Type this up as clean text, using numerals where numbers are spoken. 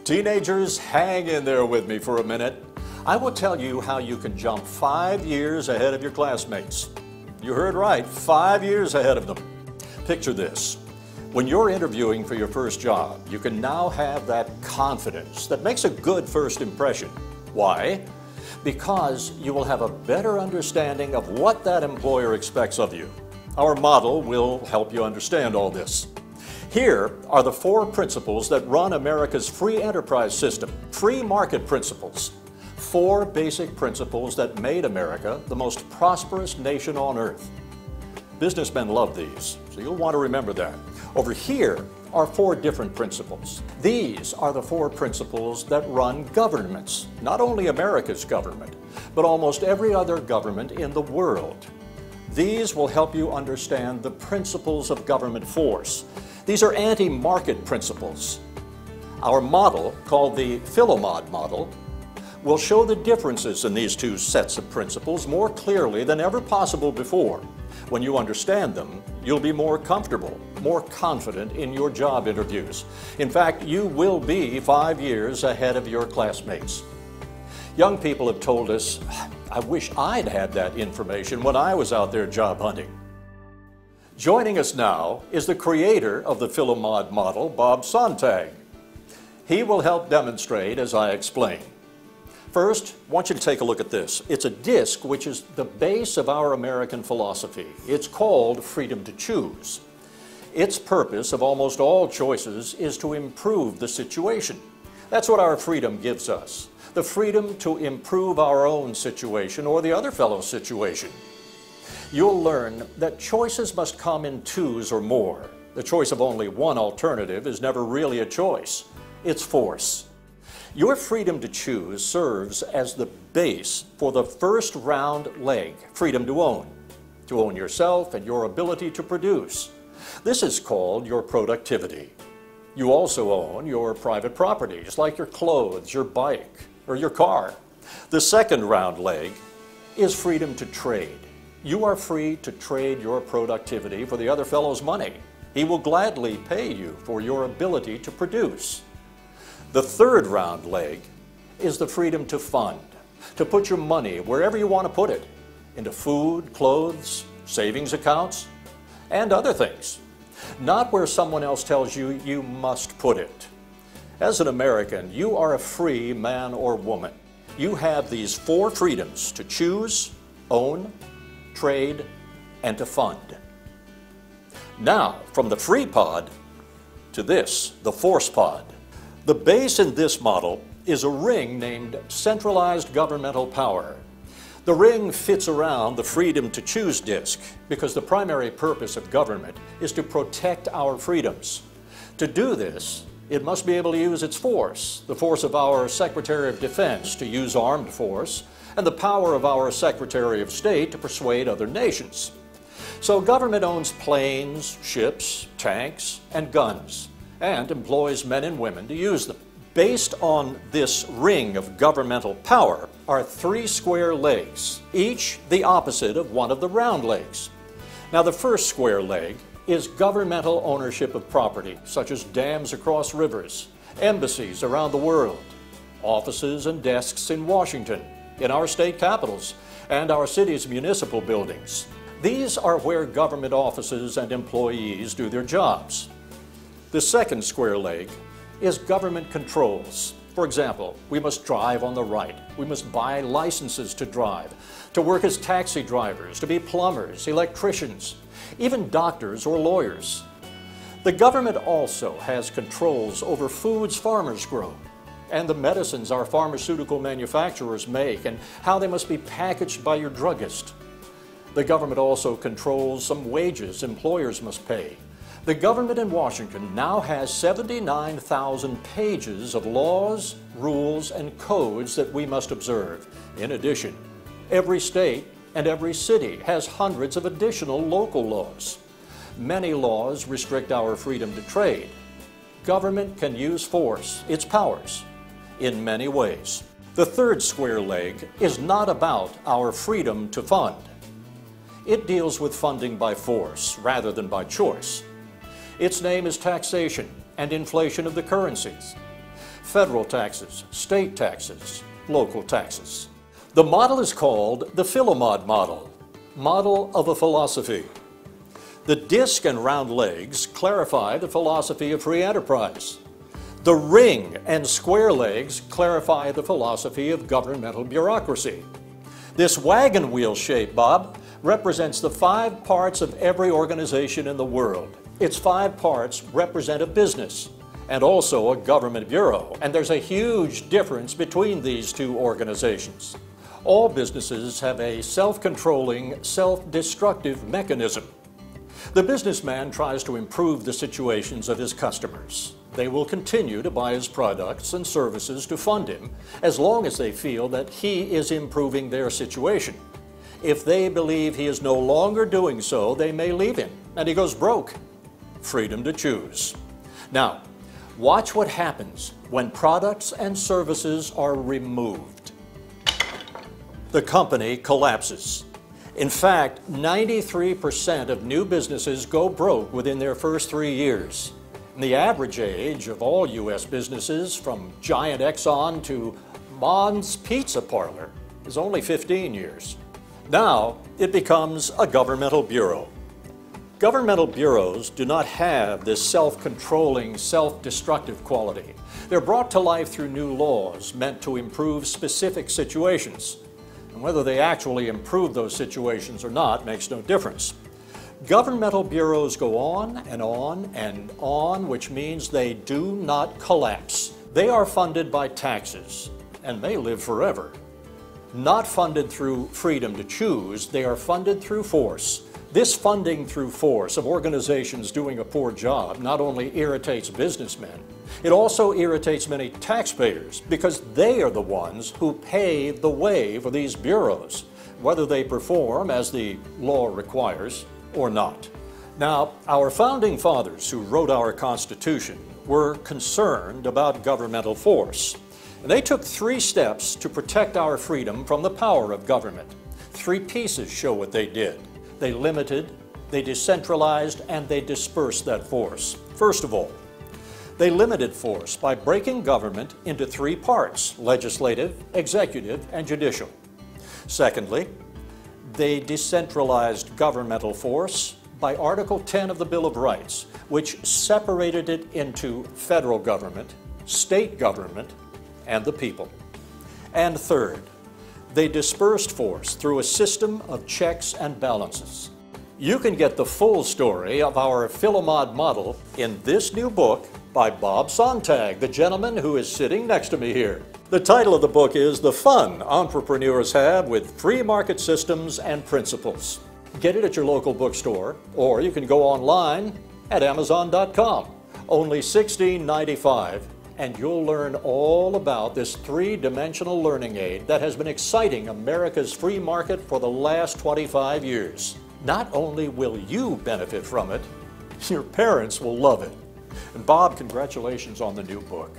Teenagers, hang in there with me for a minute. I will tell you how you can jump 5 years ahead of your classmates. You heard right, 5 years ahead of them. Picture this. When you're interviewing for your first job, you can now have that confidence that makes a good first impression. Why? Because you will have a better understanding of what that employer expects of you. Our model will help you understand all this. Here are the 4 principles that run America's free enterprise system, free market principles. 4 basic principles that made America the most prosperous nation on earth. Businessmen love these, so you'll want to remember that. Over here are 4 different principles. These are the 4 principles that run governments, not only America's government, but almost every other government in the world. These will help you understand the principles of government force. These are anti-market principles. Our model, called the Philomod model, will show the differences in these 2 sets of principles more clearly than ever possible before. When you understand them, you'll be more comfortable, more confident in your job interviews. In fact, you will be 5 years ahead of your classmates. Young people have told us, I wish I'd had that information when I was out there job hunting. Joining us now is the creator of the Philomod model, Bob Sontag. He will help demonstrate as I explain. First, I want you to take a look at this. It's a disc which is the base of our American philosophy. It's called freedom to choose. Its purpose of almost all choices is to improve the situation. That's what our freedom gives us. The freedom to improve our own situation or the other fellow's situation. You'll learn that choices must come in 2s or more. The choice of only one alternative is never really a choice. It's force. Your freedom to choose serves as the base for the first round leg, freedom to own yourself and your ability to produce. This is called your productivity. You also own your private properties like your clothes, your bike, or your car. The second round leg is freedom to trade. You are free to trade your productivity for the other fellow's money. He will gladly pay you for your ability to produce. The third round leg is the freedom to fund, to put your money wherever you want to put it, into food, clothes, savings accounts, and other things. Not where someone else tells you you must put it. As an American, you are a free man or woman. You have these 4 freedoms to choose, own, trade, and to fund. Now, from the free pod to this, the force pod. The base in this model is a ring named centralized governmental power. The ring fits around the freedom to choose disc because the primary purpose of government is to protect our freedoms. To do this, it must be able to use its force, the force of our Secretary of Defense to use armed force, and the power of our Secretary of State to persuade other nations. So government owns planes, ships, tanks, and guns, and employs men and women to use them. Based on this ring of governmental power are 3 square legs, each the opposite of one of the round legs. Now the first square leg is governmental ownership of property, such as dams across rivers, embassies around the world, offices and desks in Washington, in our state capitals, and our city's municipal buildings. These are where government offices and employees do their jobs. The second square leg is government controls. For example, we must drive on the right. We must buy licenses to drive, to work as taxi drivers, to be plumbers, electricians, even doctors or lawyers. The government also has controls over foods farmers grow, and the medicines our pharmaceutical manufacturers make, and how they must be packaged by your druggist. The government also controls some wages employers must pay. The government in Washington now has 79,000 pages of laws, rules, and codes that we must observe. In addition, every state and every city has hundreds of additional local laws. Many laws restrict our freedom to trade. Government can use force, its powers, in many ways. The third square leg is not about our freedom to fund. It deals with funding by force rather than by choice. Its name is taxation and inflation of the currencies. federal taxes, state taxes, local taxes. The model is called the Philomod model, model of a philosophy. The disc and round legs clarify the philosophy of free enterprise. The ring and square legs clarify the philosophy of governmental bureaucracy. This wagon wheel shape, Bob, represents the 5 parts of every organization in the world. Its 5 parts represent a business and also a government bureau, and there's a huge difference between these 2 organizations. All businesses have a self-controlling, self-destructive mechanism. The businessman tries to improve the situations of his customers. They will continue to buy his products and services to fund him as long as they feel that he is improving their situation. If they believe he is no longer doing so, they may leave him and he goes broke. Freedom to choose. Now, watch what happens when products and services are removed. The company collapses. In fact, 93% of new businesses go broke within their first 3 years. And the average age of all U.S. businesses, from Giant Exxon to Mon's Pizza Parlor, is only 15 years. Now, it becomes a governmental bureau. Governmental bureaus do not have this self-controlling, self-destructive quality. They're brought to life through new laws meant to improve specific situations. And whether they actually improve those situations or not makes no difference. Governmental bureaus go on and on and on, which means they do not collapse. They are funded by taxes, and they live forever. Not funded through freedom to choose, they are funded through force. This funding through force of organizations doing a poor job not only irritates businessmen, it also irritates many taxpayers because they are the ones who pay the way for these bureaus, whether they perform as the law requires or not. Now, our founding fathers who wrote our Constitution were concerned about governmental force. And they took 3 steps to protect our freedom from the power of government. 3 pieces show what they did. They limited, they decentralized, and they dispersed that force. First of all, they limited force by breaking government into 3 parts: legislative, executive, and judicial. Secondly, they decentralized governmental force by Article 10 of the Bill of Rights, which separated it into federal government, state government, and the people. And third, they dispersed force through a system of checks and balances. You can get the full story of our Philomod model in this new book by Bob Sontag, the gentleman who is sitting next to me here. The title of the book is The Fun Entrepreneurs Have with Free Market Systems and Principles. Get it at your local bookstore, or you can go online at Amazon.com. Only $16.95. And you'll learn all about this 3-dimensional learning aid that has been exciting America's free market for the last 25 years. Not only will you benefit from it, your parents will love it. And Bob, congratulations on the new book.